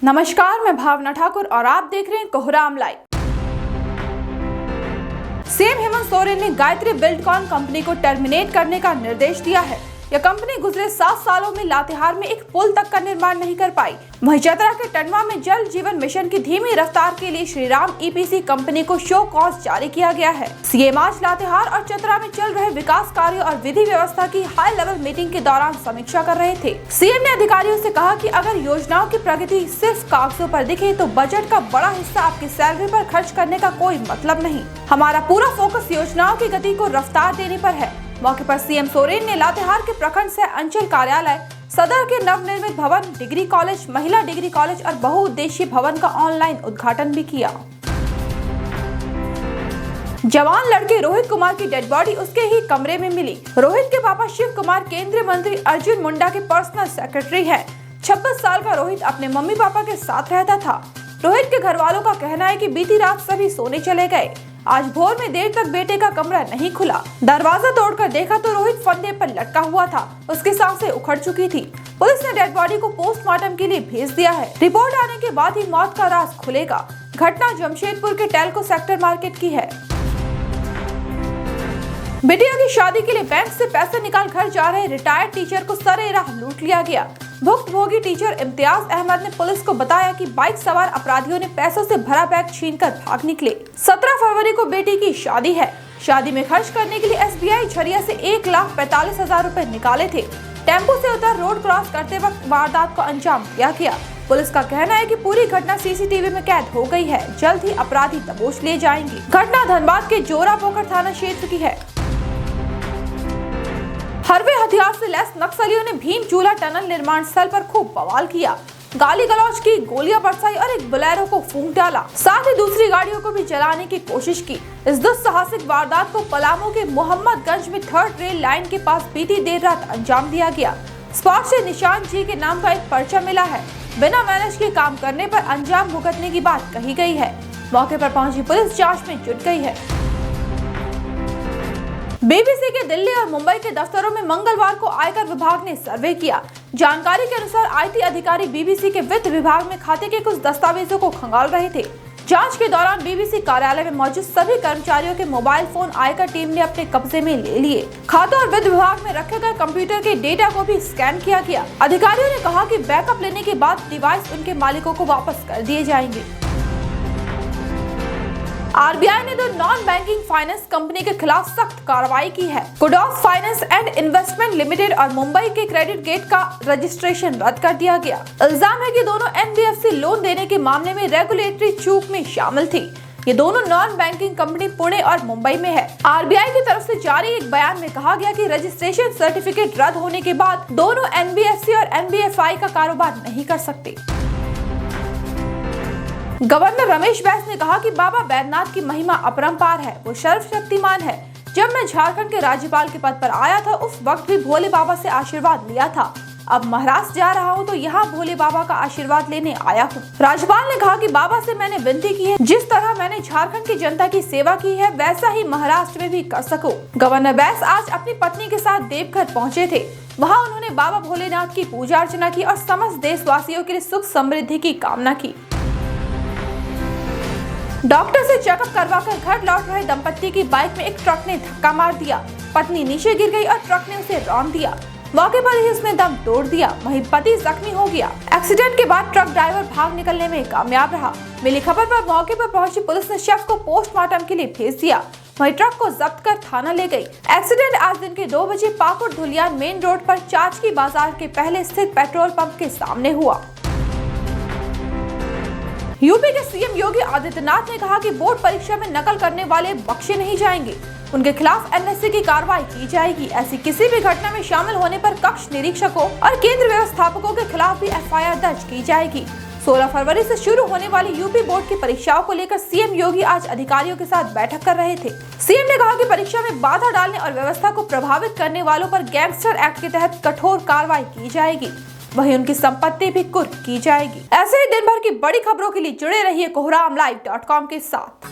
नमस्कार, मैं भावना ठाकुर और आप देख रहे हैं कोहराम लाइव। सीएम हेमंत सोरेन ने गायत्री बिल्डकॉन कंपनी को टर्मिनेट करने का निर्देश दिया है। यह कंपनी गुजरे 7 सालों में लातेहार में एक पुल तक का निर्माण नहीं कर पाई। वहीं चतरा के टंडवा में जल जीवन मिशन की धीमी रफ्तार के लिए श्रीराम ईपीसी कंपनी को शो कॉज जारी किया गया है। सीएम आज लातेहार और चतरा में चल रहे विकास कार्यों और विधि व्यवस्था की हाई लेवल मीटिंग के दौरान समीक्षा कर रहे थे। सीएम ने अधिकारियों से कहा कि अगर योजनाओं की प्रगति सिर्फ कागजों पर दिखे तो बजट का बड़ा हिस्सा आपकी सैलरी पर खर्च करने का कोई मतलब नहीं। हमारा पूरा फोकस योजनाओं की गति को रफ्तार देने पर है। मौके पर सीएम सोरेन ने लातेहार के प्रखंड से अंचल कार्यालय, सदर के नवनिर्मित भवन, डिग्री कॉलेज, महिला डिग्री कॉलेज और बहुउद्देशीय भवन का ऑनलाइन उद्घाटन भी किया। जवान लड़के रोहित कुमार की डेड बॉडी उसके ही कमरे में मिली। रोहित के पापा शिव कुमार केंद्रीय मंत्री अर्जुन मुंडा के पर्सनल सेक्रेटरी हैं। 26 साल का रोहित अपने मम्मी पापा के साथ रहता था। रोहित के घर वालों का कहना है कि बीती रात सभी सोने चले गए। आज भोर में देर तक बेटे का कमरा नहीं खुला। दरवाजा तोड़कर देखा तो रोहित फंदे पर लटका हुआ था। उसकी सांसें उखड़ चुकी थी। पुलिस ने डेड बॉडी को पोस्टमार्टम के लिए भेज दिया है। रिपोर्ट आने के बाद ही मौत का राज खुलेगा। घटना जमशेदपुर के टेल्को सेक्टर मार्केट की है। बिटिया की शादी के लिए बैंक से पैसे निकाल घर जा रहे रिटायर्ड टीचर को सरेराह लूट लिया गया। भुक्तभोगी टीचर इम्तियाज अहमद ने पुलिस को बताया कि बाइक सवार अपराधियों ने पैसों से भरा बैग छीनकर भाग निकले। 17 फरवरी को बेटी की शादी है। शादी में खर्च करने के लिए एसबीआई झरिया से 1,45,000 रुपए निकाले थे। टेम्पो से उतर रोड क्रॉस करते वक्त वारदात को अंजाम दिया गया। पुलिस का कहना है कि पूरी घटना सीसीटीवी में कैद हो गई है। जल्द ही अपराधी दबोच लिए जाएंगे। घटना धनबाद के जोरा पोखर थाना क्षेत्र की है। हरवे हथियार से लैस नक्सलियों ने भीम चूल्हा टनल निर्माण स्थल पर खूब बवाल किया। गाली गलौज की, गोलियां बरसाई और एक बोलेरो को फूंक डाला। साथ ही दूसरी गाड़ियों को भी जलाने की कोशिश की। इस दुस्साहसिक वारदात को पलामू के मोहम्मदगंज में 3rd रेल लाइन के पास बीती देर रात अंजाम दिया गया। स्पॉट से निशान जी के नाम का एक पर्चा मिला है। बिना मैनेज के काम करने पर अंजाम भुगतने की बात कही गई है। मौके पर पहुंची पुलिस जाँच में जुट गई है। बीबीसी के दिल्ली और मुंबई के दफ्तरों में मंगलवार को आयकर विभाग ने सर्वे किया। जानकारी के अनुसार आईटी अधिकारी बीबीसी के वित्त विभाग में खाते के कुछ दस्तावेजों को खंगाल रहे थे। जांच के दौरान बीबीसी कार्यालय में मौजूद सभी कर्मचारियों के मोबाइल फोन आयकर टीम ने अपने कब्जे में ले लिए। खाते और वित्त विभाग में रखे गए कंप्यूटर के डेटा को भी स्कैन किया गया। अधिकारियों ने कहा कि बैकअप लेने के बाद डिवाइस उनके मालिकों को वापस कर दिए जाएंगे। आरबीआई ने 2 नॉन बैंकिंग फाइनेंस कंपनी के खिलाफ सख्त कार्रवाई की है। कुडॉस फाइनेंस एंड इन्वेस्टमेंट लिमिटेड और मुंबई के क्रेडिट गेट का रजिस्ट्रेशन रद्द कर दिया गया। इल्जाम है कि दोनों एनबीएफसी लोन देने के मामले में रेगुलेटरी चूक में शामिल थी। ये दोनों नॉन बैंकिंग कंपनी पुणे और मुंबई में है। आरबीआई की तरफ से जारी एक बयान में कहा गया कि रजिस्ट्रेशन सर्टिफिकेट रद्द होने के बाद दोनों एनबीएफसी और एनबीएफआई का कारोबार नहीं कर सकते। गवर्नर रमेश बैस ने कहा कि बाबा बैद्यनाथ की महिमा अपरंपार है, वो सर्वशक्तिमान है। जब मैं झारखंड के राज्यपाल के पद पर आया था उस वक्त भी भोले बाबा से आशीर्वाद लिया था। अब महाराष्ट्र जा रहा हूँ तो यहाँ भोले बाबा का आशीर्वाद लेने आया हूँ। राज्यपाल ने कहा कि बाबा से मैंने विनती की है, जिस तरह मैंने झारखंड की जनता की सेवा की है वैसा ही महाराष्ट्र में भी कर सकूं। गवर्नर बैस आज अपनी पत्नी के साथ देवघर पहुँचे थे। वहाँ उन्होंने बाबा भोलेनाथ की पूजा अर्चना की और समस्त देशवासियों के लिए सुख समृद्धि की कामना की। डॉक्टर से चेकअप करवाकर घर लौट रहे दंपत्ति की बाइक में एक ट्रक ने धक्का मार दिया। पत्नी नीचे गिर गई और ट्रक ने उसे रौंद दिया। मौके पर ही उसने दम तोड़ दिया। वहीं पति जख्मी हो गया। एक्सीडेंट के बाद ट्रक ड्राइवर भाग निकलने में कामयाब रहा। मिली खबर पर मौके पर पहुंची पुलिस ने शव को पोस्टमार्टम के लिए भेज दिया। वहीं ट्रक को जब्त कर थाना ले गई। एक्सीडेंट आज दिन के 2 बजे पाकुड़ धुलियान मेन रोड पर चाचकी बाजार के पहले स्थित पेट्रोल पंप के सामने हुआ। यूपी के सीएम योगी आदित्यनाथ ने कहा कि बोर्ड परीक्षा में नकल करने वाले बख्शे नहीं जाएंगे। उनके खिलाफ एनएसए की कार्रवाई की जाएगी। ऐसी किसी भी घटना में शामिल होने पर कक्ष निरीक्षकों और केंद्र व्यवस्थापकों के खिलाफ भी एफआईआर दर्ज की जाएगी। 16 फरवरी से शुरू होने वाली यूपी बोर्ड की परीक्षाओं को लेकर सीएम योगी आज अधिकारियों के साथ बैठक कर रहे थे। सीएम ने कहा कि परीक्षा में बाधा डालने और व्यवस्था को प्रभावित करने वालों पर गैंगस्टर एक्ट के तहत कठोर कार्रवाई की जाएगी। वहीं उनकी संपत्ति भी कुर्क की जाएगी। ऐसे ही दिन भर की बड़ी खबरों के लिए जुड़े रहिए कोहरामलाइव.com के साथ।